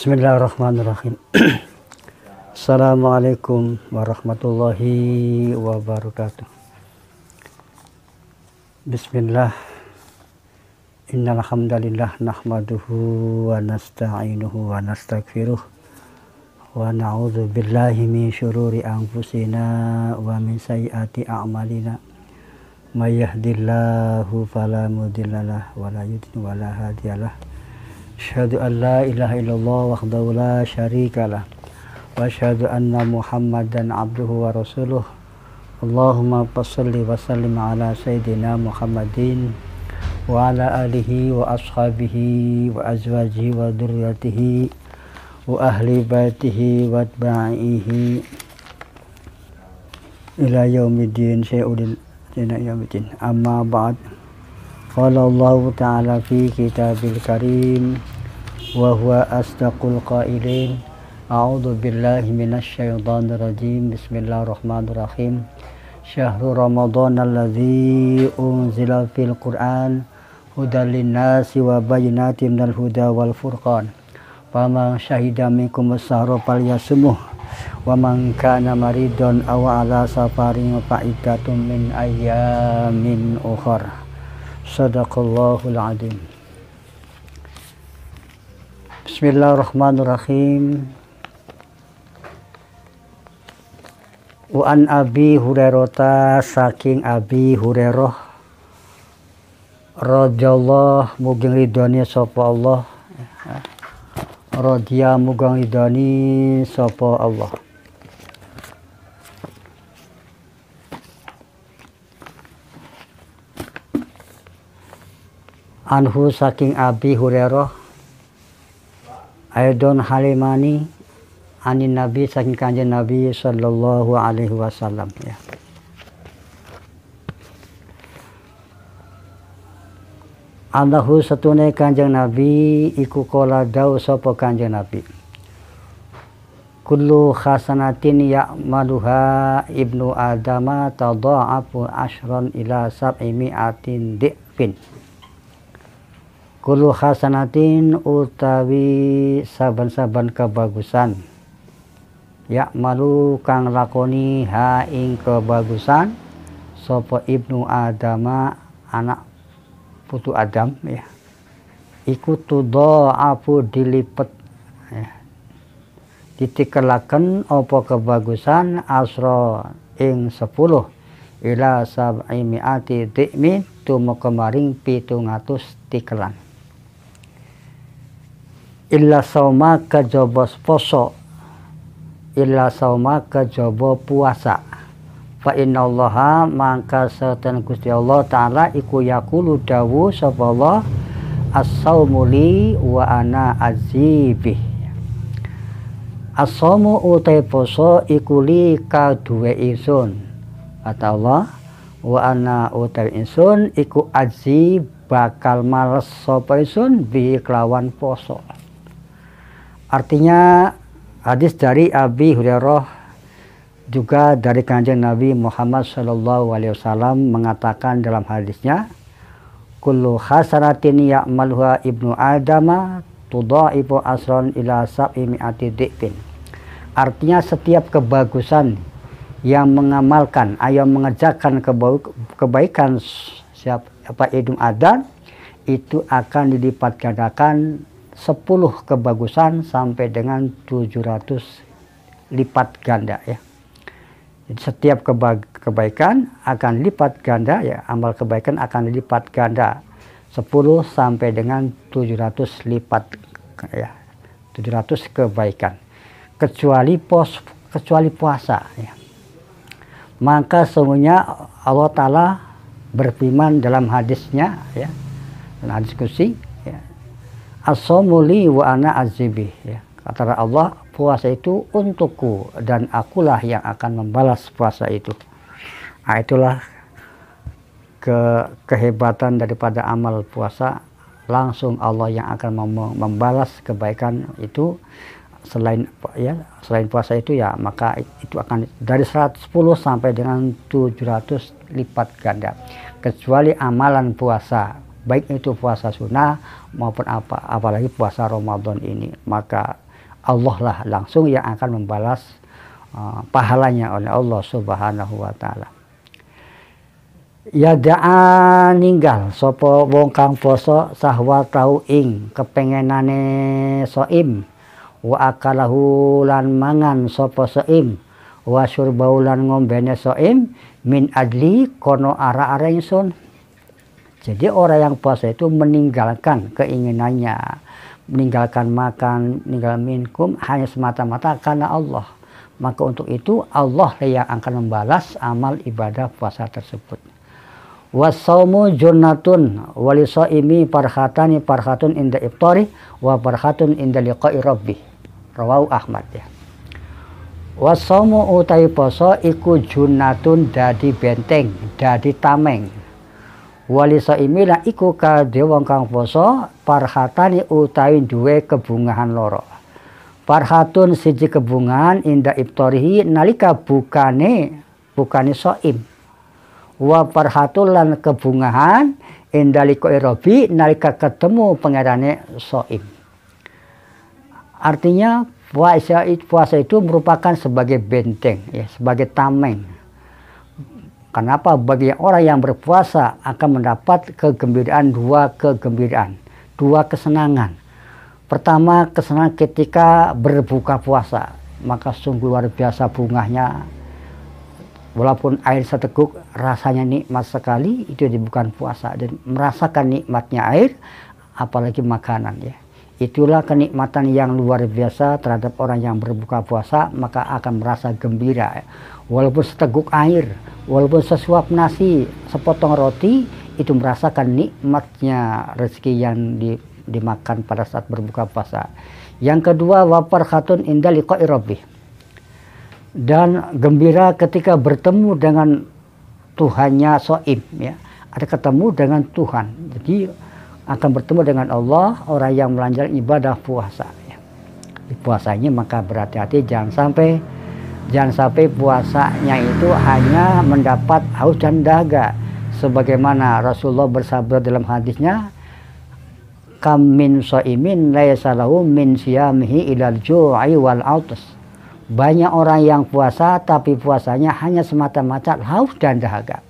Bismillahirrahmanirrahim. Assalamualaikum warahmatullahi wabarakatuh. Bismillah. Innal hamdalillah nahmaduhu wa nasta'inuhu wa nastaghfiruh wa na'udzu billahi min syururi anfusina wa min sayyiati a'malina. May yahdihillahu fala mudhillalah wa la yudhlil wa la hadiyalah. Asyhadu an la ilaha illallah wahdahu la syarikalah wa asyhadu anna Muhammadan abduhu wa rasuluh. Allahumma shalli wa sallim ala sayyidina Muhammadin wa ala alihi wa ashabihi wa azwajihi wa dzurriyyatihi wa ahli baitihi wa atba'ihi ila yaumiddin syai'udin ila yaumiddin. Amma ba'd. Qala Allah ta'ala fi kitabil karim wa huwa asdaqul qailin. A'udzu billahi minasy syaithanir rajim. Bismillahirrahmanirrahim. Syahrul Ramadan alladzi unzila fil Qur'an hudal linnasi wa bayyinatin minal huda wal furqan. Faman syahida minkum as-sahra falyasumhu wa man kana maridun aw ala safarin fa iddatun min ayyamin ukhra. Sadaqallahul adzim. Bismillahirrahmanirrahim. Wa an Abi Hurairah, saking Abi Hurairah radhiyallahu mugi ridhoni sapa Allah, radhiya mugi ridhoni sapa Allah. Anhu saking Abi Hurairah aidon halimani anin Nabi saking kanjeng Nabi sallallahu alaihi wasallam ya. Andahu satune kanjeng Nabi iku kala dawu sapa kanjeng Nabi. Kullu khasanatin ya'maluha ibnu adama tadha'afu asyran ila sab'imi'atin di'fin. Kullu hasanatin utawi saban-saban kebagusan ya malu kang lakoni ha ing kebagusan sapa ibnu adama anak putu Adam ya, iku tudha'afu dilipet ya, ditikelaken apa kebagusan asra ing 10 ila sab'imi'ati di'mi tumeka maring 700 tikelan. Illa sauma kajaba poso, illa sauma kajaba puasa. Fa innallaha mangka satan Gusti Allah taala iku yaqulu dawu sapa Allah as-saumu li wa ana azibih. As-saumu utai poso iku li kaduwe ingsun kata Allah, wa ana utai ingsun iku azib bakal males sapa ingsun bi kelawan poso. Artinya hadis dari Abi Hurairah juga dari kanjeng Nabi Muhammad sallallahu alaihi wasallam mengatakan dalam hadisnya, kullu hasanatin ya'maluha ibnu adama tudha'ifu asran ila sab'imi'ati di'fin. Artinya setiap kebagusan yang mengamalkan, yang mengerjakan kebaikan siapa ibnu Adam itu akan dilipat gandakan 10 kebagusan sampai dengan 700 lipat ganda ya. Jadi setiap kebaikan akan lipat ganda ya, amal kebaikan akan dilipat ganda 10 sampai dengan 700 lipat ya. 700 kebaikan. Kecuali puasa ya. Maka sesungguhnya Allah taala berfirman dalam hadisnya ya. Dalam hadis qudsi ya. As-saumu li wa ana azibih ya. Kata Allah, puasa itu untukku dan akulah yang akan membalas puasa itu. Nah, itulah kehebatan daripada amal puasa. Langsung Allah yang akan membalas kebaikan itu. Selain puasa itu ya, maka itu akan dari 110 sampai dengan 700 lipat ganda. Kecuali amalan puasa, baik itu puasa sunnah maupun apalagi puasa Ramadan ini, maka Allah lah langsung yang akan membalas pahalanya oleh Allah Subhanahu wa taala. Ya da'a ninggal sapa wong kang poso sahwatau ing kepengenane soim, wa akalahu lan mangan sapa soim, wa syurbau lan ngombene soim min adli kono ara-ara ingsun. Jadi orang yang puasa itu meninggalkan keinginannya, meninggalkan makan, meninggalkan minum hanya semata-mata karena Allah. Maka untuk itu Allah yang akan membalas amal ibadah puasa tersebut. Wasaumu junnatun walisaimi farhatun inda iftari wa farhatun inda liqa'i rabbi. Rawahu Ahmad ya. Wasaumu utai poso iku junnatun dadi benteng, dadi tameng. Walisaimi la iku kadhe wong kang poso farhatani utawi duwe kebungahan loro. Farhatun siji kebungahan inda iftarihi nalika bukane soim. Wa farhatul lan kebungahan indaliko irobi nalika ketemu pangerane soim. Artinya puasa itu merupakan sebagai benteng ya, sebagai tameng. Kenapa? Bagi orang yang berpuasa akan mendapat kegembiraan, dua kesenangan. Pertama, kesenangan ketika berbuka puasa, maka sungguh luar biasa bungahnya. Walaupun air seteguk rasanya nikmat sekali, itu bukan puasa, dan merasakan nikmatnya air apalagi makanan ya. Itulah kenikmatan yang luar biasa terhadap orang yang berbuka puasa, maka akan merasa gembira ya. Walaupun seteguk air, walaupun sesuap nasi, sepotong roti, itu merasakan nikmatnya rezeki yang dimakan pada saat berbuka puasa. Yang kedua, wa farhatun inda liqa'i rabbih. Dan gembira ketika bertemu dengan Tuhannya soim ya, ada ketemu dengan Tuhan, jadi akan bertemu dengan Allah orang yang melanjutkan ibadah puasa ya. Di puasanya maka berhati-hati jangan sampai puasanya itu hanya mendapat haus dan dahaga, sebagaimana Rasulullah bersabda dalam hadisnya, kam min soimin laisa lahu min siyamihi ilal ju'i wal autas. Banyak orang yang puasa tapi puasanya hanya semata-mata haus dan dahaga.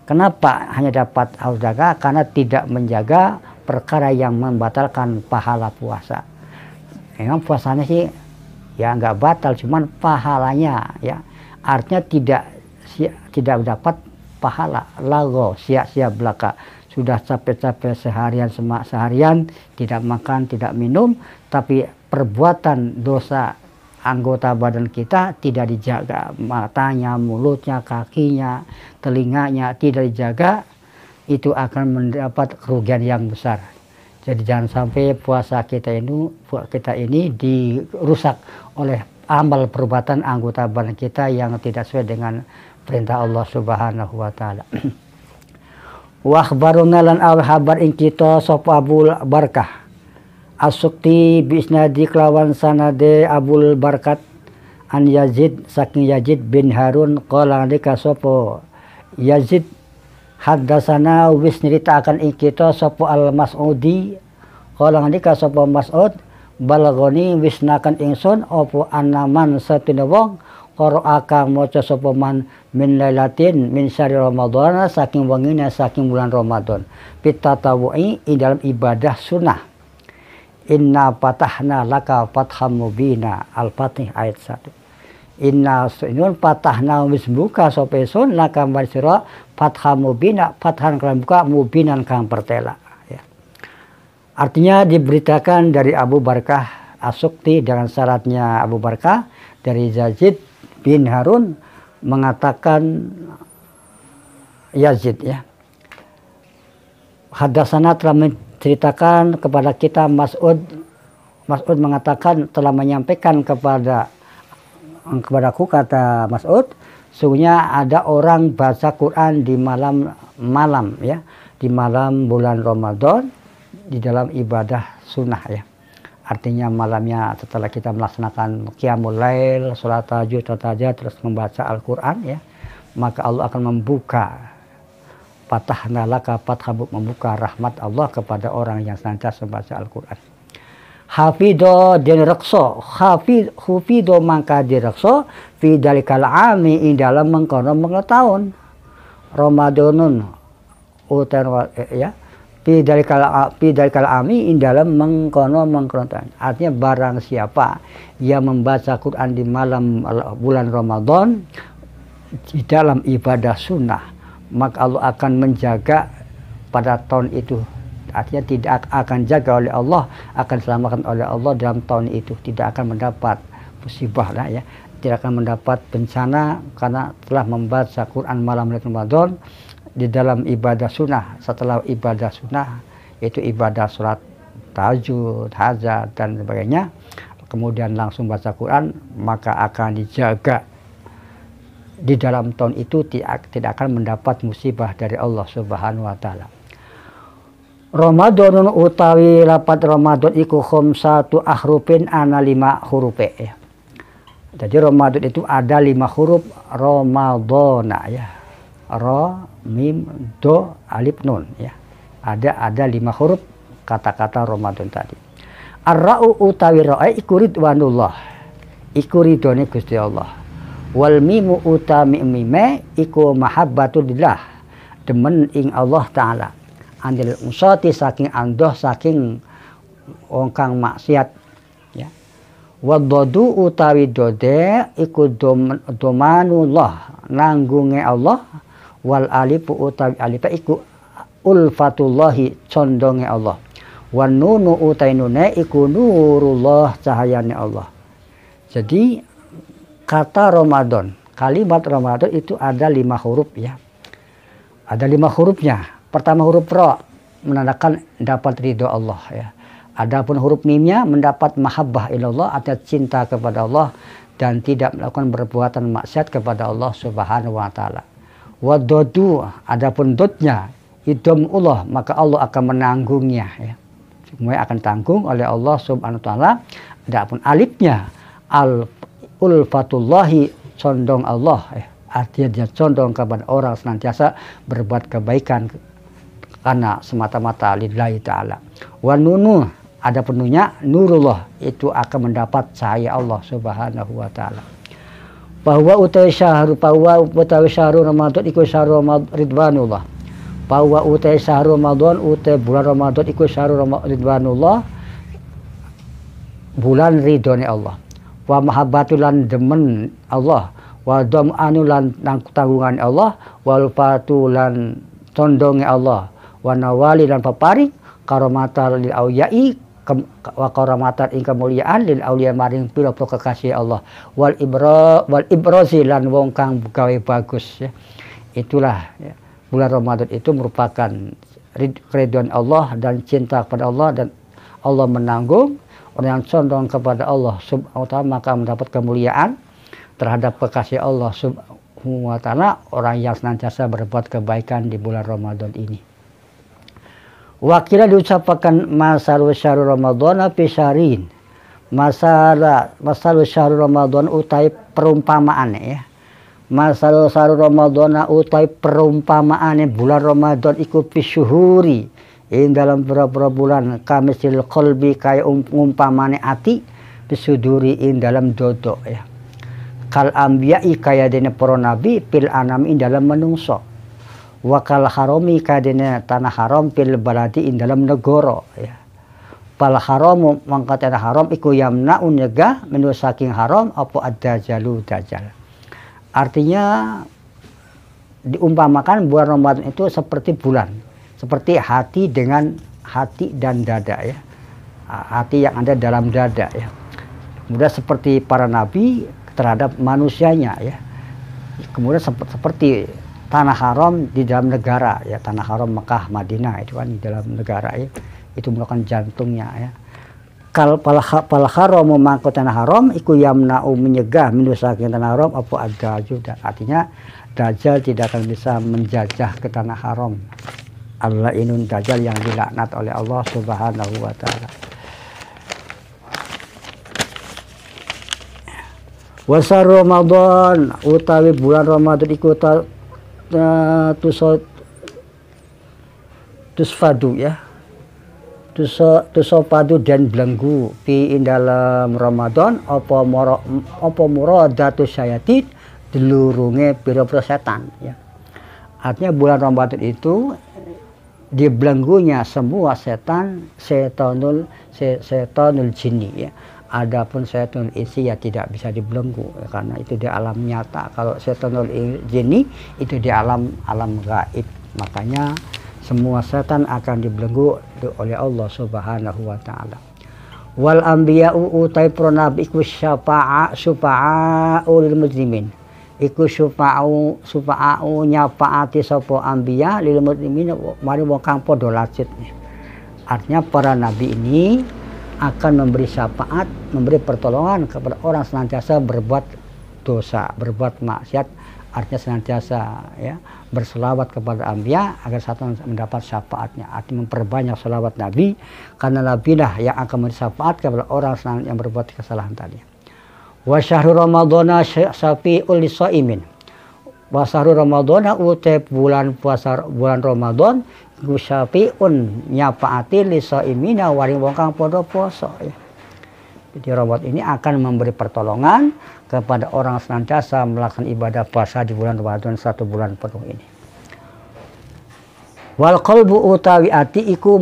Kenapa hanya dapat haus dahaga? Karena tidak menjaga perkara yang membatalkan pahala puasa. Memang puasanya sih ya nggak batal, cuman pahalanya ya artinya tidak dapat pahala, lago sia-sia belaka. Sudah capek-capek seharian tidak makan tidak minum, tapi perbuatan dosa anggota badan kita tidak dijaga, matanya, mulutnya, kakinya, telinganya tidak dijaga, itu akan mendapat kerugian yang besar. Jadi jangan sampai puasa kita ini dirusak oleh amal perbuatan anggota badan kita yang tidak sesuai dengan perintah Allah Subhanahu wa taala. Wa akhbaruna lan habar ing kita sapa Abul Barkah As-Sukti bisnadi kelawan sanade Abul Barkat an Yazid saking Yazid bin Harun qala nalika sapa Yazid haddasana wis nyritakaken ing kita sapa Al-Mas'udi qala nalika sapa Mas'ud balagoni wis nakan ingsun apa anaman satune wong qara'a kang maca sapa man min lailatin min syahri Ramadan saking wengine saking bulan Ramadan pitatawu'i ing dalam ibadah sunnah. Inna patahna laka fatham mubina. Al-Fatih ayat 1. Inna sunun patahna wis buka sapa sun laka marsira fatham mubina, fathan kang buka mubinan kang pertela ya. Artinya diberitakan dari Abu Barkah As-Sukti dengan syaratnya Abu Barkah dari Yazid bin Harun mengatakan Yazid ya. Hadasana telah menceritakan kepada kita Mas'ud mengatakan telah menyampaikan kepadaku kata Mas'ud, sungguhnya ada orang baca Quran di malam ya, di malam bulan Ramadan di dalam ibadah sunnah ya. Artinya malamnya setelah kita melaksanakan qiyamul lail, salat tahajud terus membaca Al-Quran ya, maka Allah akan membuka fatahna laka fatham, membuka rahmat Allah kepada orang yang senantiasa membaca Al-Quran. Hafido den rekso, hufido mangka direkso fi dalikal ami ing dalam mengkono tahun Ramadanun utan ya fi dalikal ami ing dalam mengkono tahun. Artinya barang siapa yang membaca Quran di malam bulan Ramadan di dalam ibadah sunnah, maka Allah akan menjaga pada tahun itu. Artinya tidak akan jaga oleh Allah, akan selamatkan oleh Allah dalam tahun itu, tidak akan mendapat musibah lah ya, tidak akan mendapat bencana karena telah membaca Quran malam Ramadan di dalam ibadah sunnah. Setelah ibadah sunnah itu ibadah sholat tahajud, hajat dan sebagainya, kemudian langsung baca Quran, maka akan dijaga di dalam tahun itu, tidak akan mendapat musibah dari Allah Subhanahu wa taala. Ramadanun utawi lapat Ramadan iku khamsatu ahrufin ana 5 huruf ya. Jadi Ramadan itu ada 5 huruf Ramadana ya. Ra, mim, do, alif, nun ya. Ada 5 huruf kata-kata Ramadan tadi. Ar-ra'u utawi ra'a iku ridwanullah. Iku ridone Gusti Allah. Wal mimu utawi mime iku mahabbatulillah. Demen ing Allah taala. Andil usati saking andoh saking wong kang maksiat ya. Waddu utawi dode iku domanullah nanggunge Allah. Wal alifu utawi alifa iku ulfatullahi condonge Allah. Wan nunu utawi nune iku nurullah cahayane Allah. Jadi kata Ramadan, kalimat Ramadan itu ada 5 huruf ya. Ada 5 hurufnya. Pertama huruf ra menandakan dapat ridho Allah ya. Adapun huruf mimnya mendapat mahabbah ilallah atau cinta kepada Allah dan tidak melakukan perbuatan maksiat kepada Allah Subhanahu wa taala. Wa dodu adapun dotnya idamullah maka Allah akan menanggungnya ya. Semuanya akan tanggung oleh Allah Subhanahu wa taala. Adapun alifnya al ulfatullahi condong Allah ya. Artinya dia condong kepada orang senantiasa berbuat kebaikan karena semata-mata lillahi ta'ala. Wa nunu ada penuhnya nurullah itu akan mendapat cahaya Allah Subhanahu wa taala. Bahwa utawi syahrul Ramadan iku syahrul ridwanullah. Bahwa utawi syahrul Ramadan utawi bulan Ramadan iku syahrul ridwanullah. Bulan ridhone Allah. Wa mahabbatulan demen Allah. Wa dham'anulan tanggungan Allah. Wal fatulan condonge Allah. Wa nawali dan papari karomatal lil auliyai wa karamatan ing kemuliaan lil auliya maring pira-pira kekasih Allah wal ibrazi lan wong kang gawe bagus ya. Itulah ya. Bulan Ramadan itu merupakan ridwan Allah dan cinta kepada Allah, dan Allah menanggung orang yang condong kepada Allah subhanahu wa ta'ala maka mendapat kemuliaan terhadap kekasih Allah subhanahu wa ta'ala, orang yang senantiasa berbuat kebaikan di bulan Ramadan ini. Wakila diucapkan masalah syahrul Ramadan fi syahrin. Masalah syahrul Ramadan utai perumpamaan ya. Masalah syahrul Ramadan utai perumpamaan bulan Ramadan iku fi syuhuri. In dalam beberapa bulan kamisil qalbi kaya umpamane ati bisuduri in dalam dodo ya. Kal anbiya'i kaya dene para nabi pil anam in dalam menungso. Wakal harami kadene tanah haram pil baladi in dalam negara ya. Pal haramu mangka tanah haram iku yamna unyegah menu saking haram apa ad-dajalu dajjal. Artinya diumpamakan bulan Ramadan itu seperti bulan, seperti hati dengan hati dan dada ya. Hati yang ada dalam dada ya. Kemudian seperti para nabi terhadap manusianya ya. Kemudian seperti tanah haram di dalam negara ya, tanah haram Mekah Madinah itu kan di dalam negara ya, itu merupakan jantungnya ya. Kal pal haram memangko tanah haram iku yamna'u menyegah saking tanah haram apa ad-dajjal, artinya dajjal tidak akan bisa menjajah ke tanah haram. Allah inun dajjal yang dilaknat oleh Allah Subhanahu wa taala. Wasar Ramadan utawi bulan Ramadan iku tusfadu ya, tuso padu dan belenggu fi dalam Ramadan apa muradatu syayatid delurunge pira-pira setan ya. Artinya bulan Ramadan itu dibelenggunya semua setanul jinni ya. Adapun setanul insi ya tidak bisa dibelenggu ya, karena itu di alam nyata. Kalau setanul jinni itu di alam gaib. Makanya semua setan akan dibelenggu oleh Allah Subhanahu wa taala. Wal anbiya'u utai pronabi iku syafa'u lil muslimin. Iku syafa'u nyafaati sapa anbiya lil muslimin mari wong kang padha lajut. Artinya para nabi ini akan memberi syafaat, memberi pertolongan kepada orang senantiasa berbuat dosa, berbuat maksiat, artinya senantiasa ya berselawat kepada anbiya agar satu mendapat syafaatnya. Artinya memperbanyak selawat nabi karena nabi lah yang akan memberi syafaat kepada orang yang berbuat kesalahan tadi. Wa syahrul ramadhana syafi'ul lisaimin. Wa syahrul ramadhana utai bulan puasa bulan Ramadan syafi'un nyafaati lisaimina waring wong kang padha poso ya. Jadi Ramadan ini akan memberi pertolongan kepada orang senantiasa melakukan ibadah puasa di bulan Ramadan 1 bulan penuh ini. Wal qalbu utawi ati iku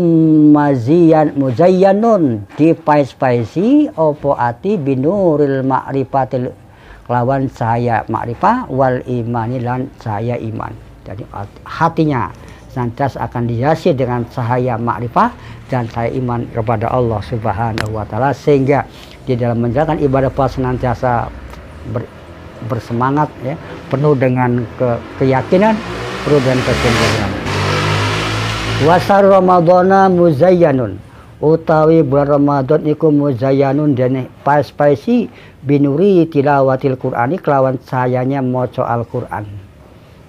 muzayyanun dipaisi opo ati binuril ma'rifatil lawan cahaya makrifah wal imani lan cahaya iman. Jadi hatinya senantiasa akan dihiasi dengan cahaya makrifah dan cahaya iman kepada Allah Subhanahu wa taala, sehingga di dalam menjalankan ibadah puasa senantiasa bersemangat ya, penuh dengan keyakinan, penuh dengan kesungguhan. Wasar Ramadhana muzayyanun utawi bulan Ramadan iku muzayyanun dan paisi binuri tilawatil Qur'ani kelawan cahayanya maca Al-Qur'an.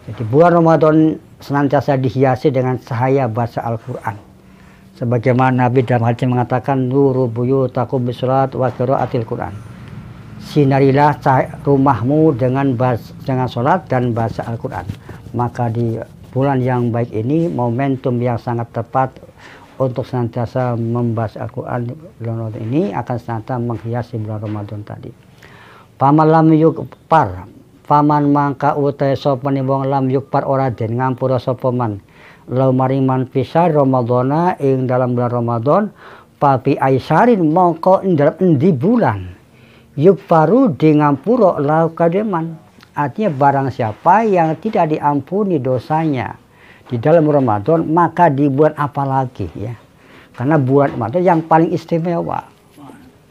Jadi bulan Ramadan senantiasa dihiasi dengan cahaya baca Al-Quran. Sebagaimana Nabi dalam hadis mengatakan nuru buyutakum bisholat wa qiraatil Quran. Sinarilah rumahmu dengan sholat dan baca Al-Quran. Maka di bulan yang baik ini momentum yang sangat tepat untuk senantiasa membaca Al-Quran. Bulan ini akan senantiasa menghiasi bulan Ramadan tadi. Pamalam yukpar paman mangka utai sapa wong lam yukpar ora den ngampura sapa man law maring man pisah Ramadhana ing dalam bulan Ramadan papi aisarin mongko ing dalam endi bulan yukparu di ngampura law kademan. Artinya barang siapa yang tidak diampuni dosanya di dalam Ramadan maka di bulan apa lagi ya, karena bulan Ramadan yang paling istimewa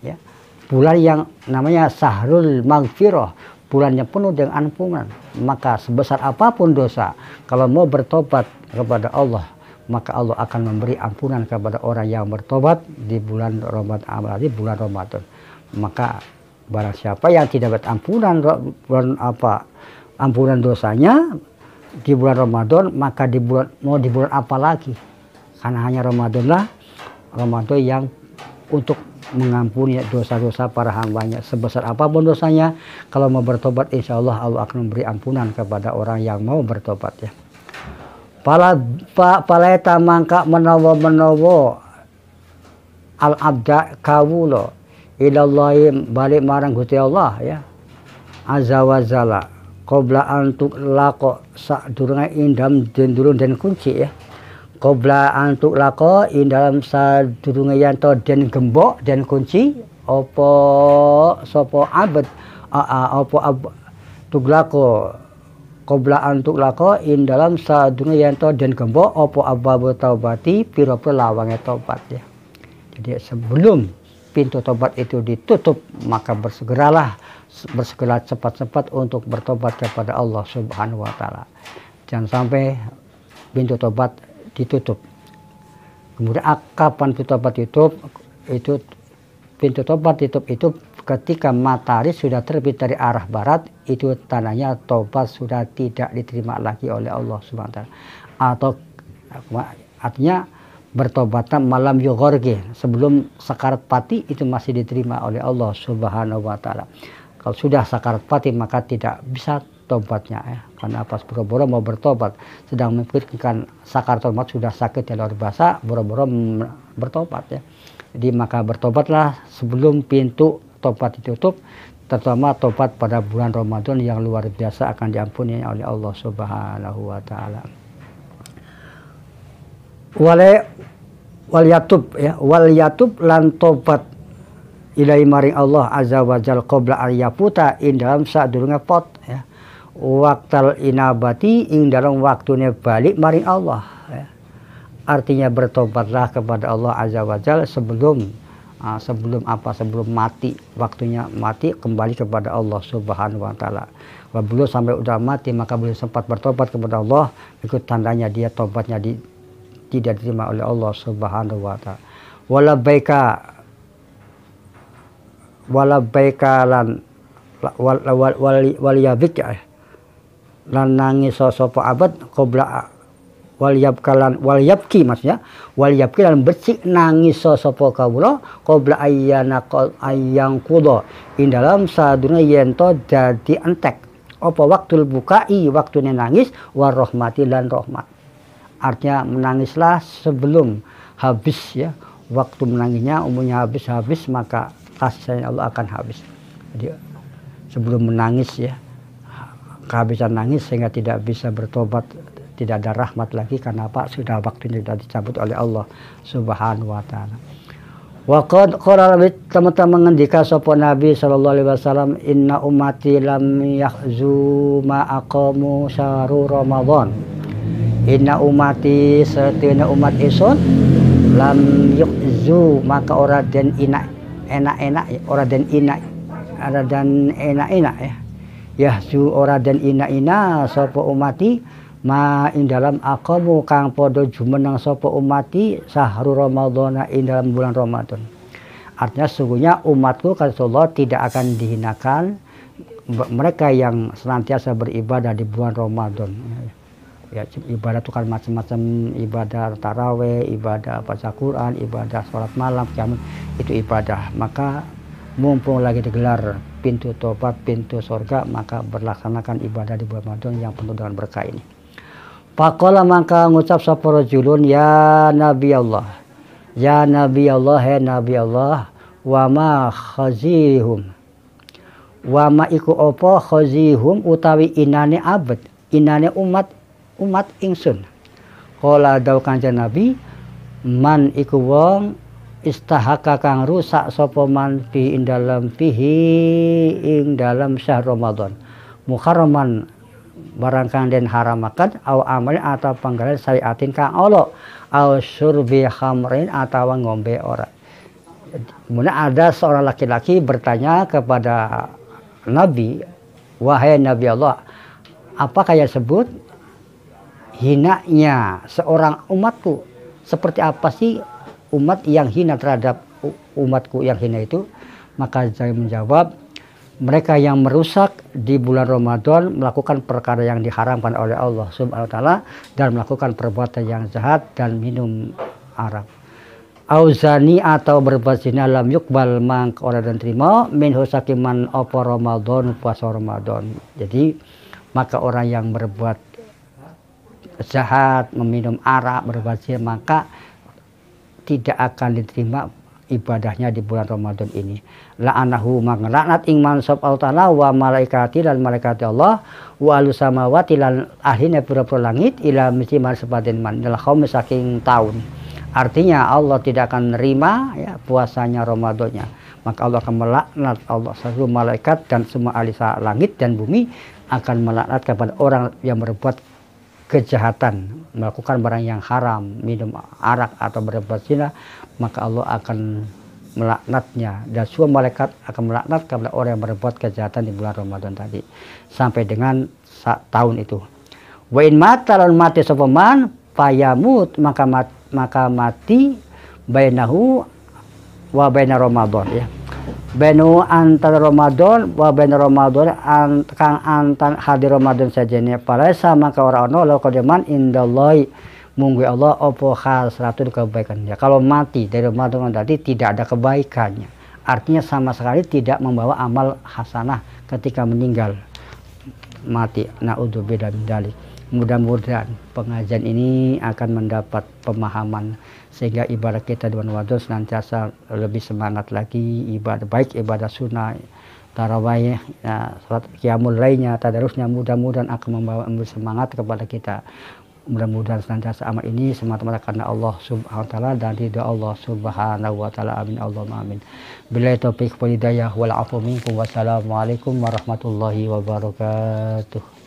ya, bulan yang namanya Syahrul Maghfirah, bulannya penuh dengan ampunan. Maka sebesar apapun dosa, kalau mau bertobat kepada Allah, maka Allah akan memberi ampunan kepada orang yang bertobat di bulan Ramadan, di bulan Ramadan. Maka barang siapa yang tidak dapat ampunan dosanya di bulan Ramadan, maka di bulan apa lagi? Karena hanya Ramadan yang untuk mengampuni dosa-dosa para hambanya. Sebesar apapun dosanya, kalau mau bertobat insya Allah Allah akan memberi ampunan kepada orang yang mau bertobat ya. Palaita mangka menawa al abda kawulo ilallahi balik marang Gusti Allah ya azza wa jalla qabla antuk lako sadurunge indam dendurun dan kunci ya. Qabla antuk lako in dalam sadurunge yanto den gembok dan kunci opo sopo abad opo tuglako qabla antuk lako in dalam sadurunge yanto den gembok opo ababu taubati pira-pira lawange tobat ya. Jadi sebelum pintu tobat itu ditutup maka bersegeralah cepat-cepat untuk bertobat kepada Allah Subhanahu wa taala. Jangan sampai pintu tobat ditutup. Kemudian kapan pintu tobat ditutup? Itu pintu tobat ditutup itu ketika matahari sudah terbit dari arah barat, itu tandanya tobat sudah tidak diterima lagi oleh Allah Subhanahu wa taala. Atau artinya bertobatnya malam yughorge, sebelum sakarat pati itu masih diterima oleh Allah Subhanahu wa taala. Kalau sudah sakarat pati maka tidak bisa tobatnya ya. Karena pas boro-boro mau bertobat sedang memikirkan sakarat tobat sudah sakit yang luar biasa, boro-boro bertobat ya. Jadi maka bertobatlah sebelum pintu tobat ditutup, terutama tobat pada bulan Ramadan yang luar biasa akan diampuni oleh Allah Subhanahu wa taala. Wal yatub lan tobat ilai maring Allah azza wa jalla qabla ayaputa ing dalam sadurunge pot ya. Waktal inabati ing dalam waktune balik maring Allah ya. Artinya bertobatlah kepada Allah azza wa jalla sebelum mati, waktunya mati kembali kepada Allah Subhanahu wa taala. Belum sampai udah mati maka belum sempat bertobat kepada Allah, itu tandanya dia tobatnya tidak diterima oleh Allah Subhanahu wa taala. Wala baika lan waliyabik lan nangis sapa abad qabla walyabki maksudnya walyabki lan bersih nangis sapa kawula qabla ayyang kudo ing dalam sadurunge yen to dadi entek apa waktul bukai waktune nangis warahmati lan rahmat. Artinya menangislah sebelum habis ya, waktu menangisnya umumnya habis maka kasih sayang Allah akan habis. Jadi sebelum menangis ya, kehabisan nangis sehingga tidak bisa bertobat, tidak ada rahmat lagi karena apa? Sudah waktunya sudah dicabut oleh Allah Subhanahu wa taala. Wa qad qala teman-teman ngendika sapa Nabi sallallahu alaihi wasallam inna ummati lam yahzu ma aqamu syahrul ramadan. Inna umati setuna umat isun lam yahzu maka ora den enak-enak ya, ora den enak ya. Yahzu ora den ina sapa umati ma ing dalam aqamu kang padha jumeneng sapa umati syahrul ramadhana ing dalam bulan Ramadan. Artinya sesungguhnya umatku kata Allah tidak akan dihinakan mereka yang senantiasa beribadah di bulan Ramadan. Ya, ibadah itu kan macam-macam, ibadah taraweh, ibadah baca Quran, ibadah sholat malam, itu ibadah. Maka mumpung lagi digelar pintu tobat, pintu surga, maka berlaksanakan ibadah di bulan Ramadan yang penuh dengan berkah ini. Faqala maka ngucap sapa rajulun ya Nabi Allah. Ya Nabi Allah, hai Nabi Allah, wa ma khazihum. Wa ma iku apa khazihum utawi inane abad, inane umat ingsun. Qala dawu Kanjeng Nabi, man iku wong istahaka kang rusak sapa man fi ing dalam syahr Ramadan. Muharraman barang kang den haramaken au amal atau panggalan syariatin kang Allah au syurbi khamrin atau ngombe ora. Kemudian ada seorang laki-laki bertanya kepada Nabi, wahai Nabi Allah, apakah yang sebut hinanya seorang umatku? Seperti apa sih umat yang hina terhadap umatku yang hina itu? Maka saya menjawab, mereka yang merusak di bulan Ramadan melakukan perkara yang diharamkan oleh Allah Subhanahu wa taala dan melakukan perbuatan yang jahat dan minum arak. Auzani atau berbuat zina lam yukbal mang ora dan terima min husakiman apa Ramadan puasa Ramadan. Jadi maka orang yang berbuat jahat, meminum arak, berbuat zina maka tidak akan diterima ibadahnya di bulan Ramadan ini. La'anahu laknat ing man sab Allah wa malaikati dan malaikat Allah wa alus samawati lan ahlina pira-pira langit ila mesti man sepaden man dalam kaum saking tahun. Artinya Allah tidak akan menerima ya puasanya Ramadannya. Maka Allah akan melaknat, Allah seluruh malaikat dan semua ahli langit dan bumi akan melaknat kepada orang yang berbuat kejahatan, melakukan barang yang haram, minum arak atau berbuat zina, maka Allah akan melaknatnya dan semua malaikat akan melaknat kepada orang yang berbuat kejahatan di bulan Ramadan tadi sampai dengan tahun itu. Wa in mata lan mati sapa man payamut maka mati bainahu wa baina Ramadan ya. Benu antara Ramadan wa baina Ramadan kang antan hadir Ramadan sajane para sama ka ora ono la kodeman indallahi munggu Allah apa khasratun kebaikan ya. Kalau mati dari Ramadan tadi tidak ada kebaikannya, artinya sama sekali tidak membawa amal hasanah ketika meninggal. mati. Naudzubillah min dzalik. Mudah-mudahan pengajian ini akan mendapat pemahaman sehingga ibadah kita di bulan Ramadan senantiasa lebih semangat lagi, ibadah baik ibadah sunnah, tarawih, ya, salat qiyamul lailnya, tadarusnya, mudah-mudahan akan membawa semangat kepada kita. Mudah-mudahan senantiasa amal ini semata-mata karena Allah Subhanahu wa taala dan ridha Allah Subhanahu wa taala. Amin Allahumma amin. Billahi taufiq wal hidayah wal afu minkum. Wassalamualaikum warahmatullahi wabarakatuh.